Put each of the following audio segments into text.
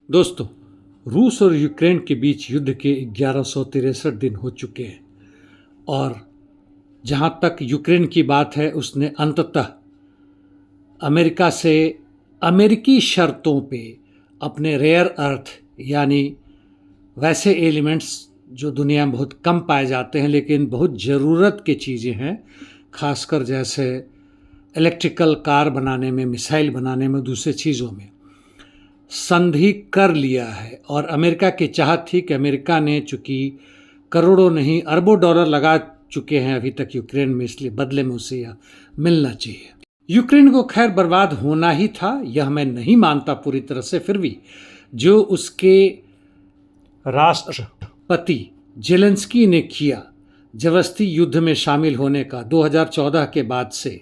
दोस्तों, रूस और यूक्रेन के बीच युद्ध के 1163 दिन हो चुके हैं और जहां तक यूक्रेन की बात है उसने अंततः अमेरिका से अमेरिकी शर्तों पे अपने रेयर अर्थ यानी वैसे एलिमेंट्स जो दुनिया में बहुत कम पाए जाते हैं लेकिन बहुत ज़रूरत की चीज़ें हैं, खासकर जैसे इलेक्ट्रिकल कार बनाने में, मिसाइल बनाने में, दूसरे चीज़ों में संधि कर लिया है। और अमेरिका की चाहत थी कि अमेरिका ने चूंकि करोड़ों नहीं अरबों डॉलर लगा चुके हैं अभी तक यूक्रेन में, इसलिए बदले में उसे यह मिलना चाहिए। यूक्रेन को खैर बर्बाद होना ही था, यह मैं नहीं मानता पूरी तरह से, फिर भी जो उसके राष्ट्रपति जेलेंस्की ने किया जबरदस्ती युद्ध में शामिल होने का 2014 के बाद से,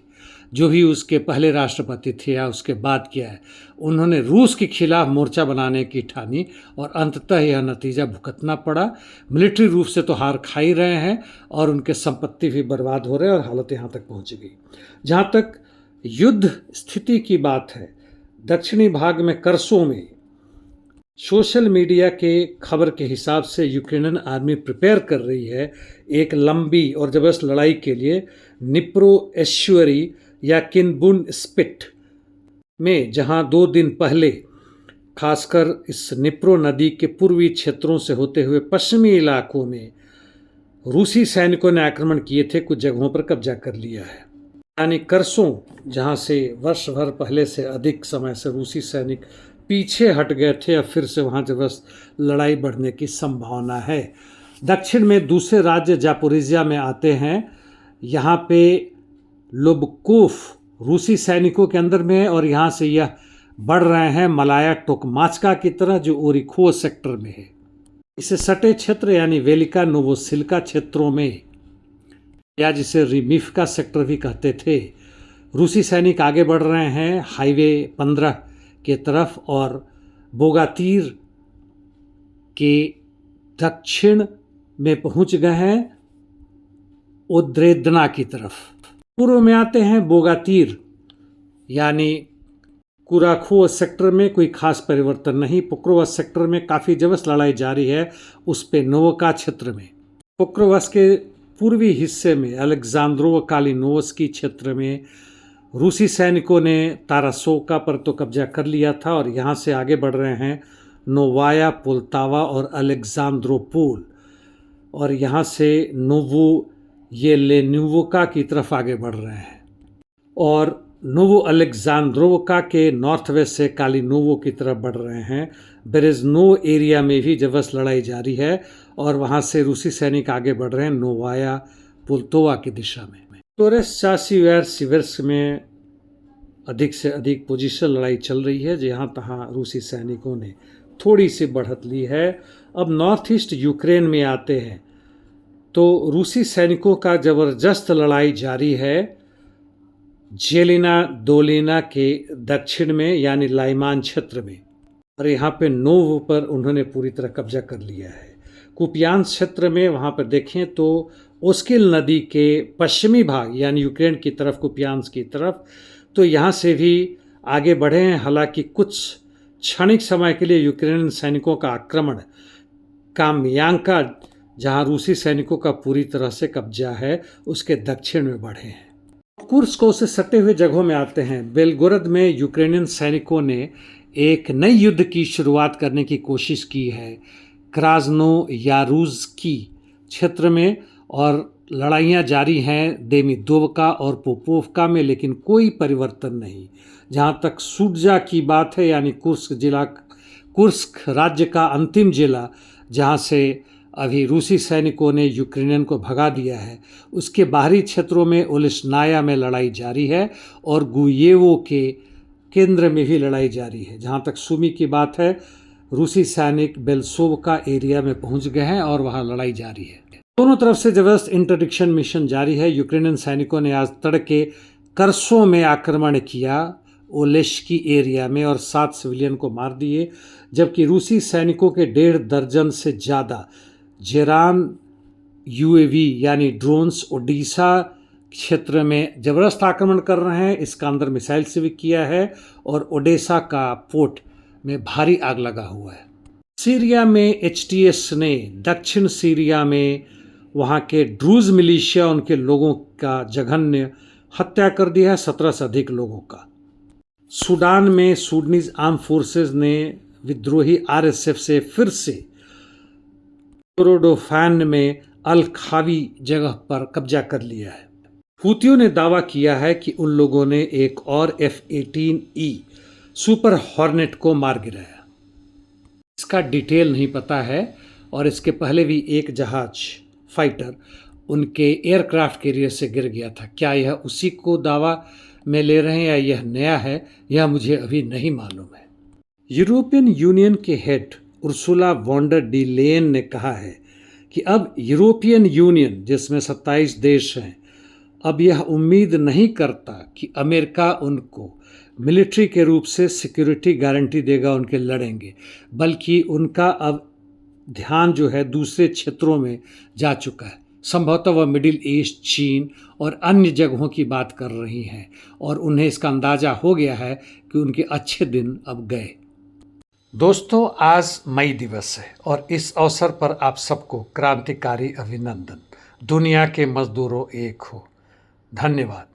जो भी उसके पहले राष्ट्रपति थे या उसके बाद किया है, उन्होंने रूस के खिलाफ मोर्चा बनाने की ठानी और अंततः यह नतीजा भुगतना पड़ा। मिलिट्री रूप से तो हार खा ही रहे हैं और उनके संपत्ति भी बर्बाद हो रहे हैं और हालत यहाँ तक पहुँच गई। जहाँ तक युद्ध स्थिति की बात है, दक्षिणी भाग में कर्सों में सोशल मीडिया के खबर के हिसाब से यूक्रेनियन आर्मी प्रिपेयर कर रही है एक लंबी और जबरदस्त लड़ाई के लिए निप्रो एश्वरी या किनबुन स्पिट में, जहां 2 दिन पहले खासकर इस निप्रो नदी के पूर्वी क्षेत्रों से होते हुए पश्चिमी इलाकों में रूसी सैनिकों ने आक्रमण किए थे, कुछ जगहों पर कब्जा कर लिया है। यानी कर्सों, जहां से वर्ष भर पहले से अधिक समय से रूसी सैनिक पीछे हट गए थे, अब फिर से वहां जबरदस्त लड़ाई बढ़ने की संभावना है। दक्षिण में दूसरे राज्य जापोरिजिया में आते हैं, यहाँ पे लोबकोफ रूसी सैनिकों के अंदर में है और यहाँ से यह बढ़ रहे हैं मलाया टोकमाचका की तरह जो ओरिखो सेक्टर में है। इसे सटे क्षेत्र यानी वेलिका नोवोसिल्का क्षेत्रों में, या जिसे रिमिफका सेक्टर भी कहते थे, रूसी सैनिक आगे बढ़ रहे हैं हाईवे 15 के तरफ और बोगातीर के दक्षिण में पहुंच गए हैं ओद्रेदना की तरफ। पूर्व में आते हैं बोगातीर यानी कुराखो सेक्टर में कोई खास परिवर्तन नहीं। पोक्रोवस सेक्टर में काफ़ी जबरदस्त लड़ाई जारी है, उस पे नोवका क्षेत्र में। पोक्रोवस के पूर्वी हिस्से में अलेक्जेंड्रोव कालिनोवस्की क्षेत्र में रूसी सैनिकों ने तारासोका पर तो कब्जा कर लिया था और यहाँ से आगे बढ़ रहे हैं नोवाया पोल्तावा और अलेक्जेंड्रोपोल, और यहाँ से नोवो येलेनिवोका की तरफ आगे बढ़ रहे हैं और नोवो अलेक्जेंड्रोवका के नॉर्थ वेस्ट से कालिनोवो की तरफ बढ़ रहे हैं। बेरेजनो एरिया में भी जबरदस्त लड़ाई जारी है और वहाँ से रूसी सैनिक आगे बढ़ रहे हैं नोवाया पुल्तोवा की दिशा में। टोरेस चासीवेर सिवर्स में अधिक से अधिक पोजीशन लड़ाई चल रही है, जहाँ तहाँ रूसी सैनिकों ने थोड़ी सी बढ़त ली है। अब नॉर्थ ईस्ट यूक्रेन में आते हैं तो रूसी सैनिकों का ज़बरदस्त लड़ाई जारी है जेलिना दोलिना के दक्षिण में यानी लाइमान क्षेत्र में, और यहाँ पे नोव पर उन्होंने पूरी तरह कब्जा कर लिया है। कुपियांस क्षेत्र में वहाँ पर देखें तो ओस्किल नदी के पश्चिमी भाग यानी यूक्रेन की तरफ, कुपियांस की तरफ, तो यहाँ से भी आगे बढ़े हैं। हालांकि कुछ क्षणिक समय के लिए यूक्रेनियन सैनिकों का आक्रमण कामयांका, जहाँ रूसी सैनिकों का पूरी तरह से कब्जा है, उसके दक्षिण में बढ़े हैं। कुर्स्क से सटे हुए जगहों में आते हैं। बेलगोरद में यूक्रेनियन सैनिकों ने एक नई युद्ध की शुरुआत करने की कोशिश की है क्राजनो यारूज़की क्षेत्र में, और लड़ाइयाँ जारी हैं देमिदोवका और पोपोवका में, लेकिन कोई परिवर्तन नहीं। जहाँ तक सुडजा की बात है यानी कुर्स्क राज्य का अंतिम जिला, जहाँ से अभी रूसी सैनिकों ने यूक्रेनियन को भगा दिया है, उसके बाहरी क्षेत्रों में ओलिस्नाया में लड़ाई जारी है और गुयेवो के केंद्र में भी लड़ाई जारी है। जहाँ तक सुमी की बात है, रूसी सैनिक बेल्सोवका एरिया में पहुँच गए हैं और वहाँ लड़ाई जारी है। दोनों तरफ से जबरदस्त इंटरडिक्शन मिशन जारी है। यूक्रेनियन सैनिकों ने आज तड़के कर्सों में आक्रमण किया ओलेश्की एरिया में और 7 सिविलियन को मार दिए, जबकि रूसी सैनिकों के 1.5 दर्जन से ज़्यादा जेरान यूएवी यानी ड्रोन्स ओडिशा क्षेत्र में जबरदस्त आक्रमण कर रहे हैं। इसका अंदर मिसाइल से भी किया है और ओडेसा का पोर्ट में भारी आग लगा हुआ है। सीरिया में HTS ने दक्षिण सीरिया में वहाँ के ड्रूज मिलिशिया उनके लोगों का जघन्य हत्या कर दिया है, 17 से अधिक लोगों का। सूडान में सूडनीज आर्म फोर्सेस ने विद्रोही RSF से फिर से कोरोडोफान में अल खावी जगह पर कब्जा कर लिया है। हूतियों ने दावा किया है कि उन लोगों ने एक और F-18E सुपर हॉर्नेट को मार गिराया। इसका डिटेल नहीं पता है और इसके पहले भी एक जहाज फाइटर उनके एयरक्राफ्ट कैरियर से गिर गया था। क्या यह उसी को दावा में ले रहे हैं या यह नया है, यह मुझे अभी नहीं मालूम है। यूरोपियन यूनियन के head Ursula von der de Leyen ने कहा है कि अब यूरोपियन यूनियन, जिसमें 27 देश हैं, अब यह उम्मीद नहीं करता कि अमेरिका उनको मिलिट्री के रूप से सिक्योरिटी गारंटी देगा, उनके लड़ेंगे, बल्कि उनका अब ध्यान जो है दूसरे क्षेत्रों में जा चुका है। संभवतः वह मिडिल ईस्ट, चीन और अन्य जगहों की बात कर रही हैं और उन्हें इसका अंदाज़ा हो गया है कि उनके अच्छे दिन अब गए। दोस्तों, आज मई दिवस है और इस अवसर पर आप सबको क्रांतिकारी अभिनंदन। दुनिया के मजदूरों एक हो। धन्यवाद।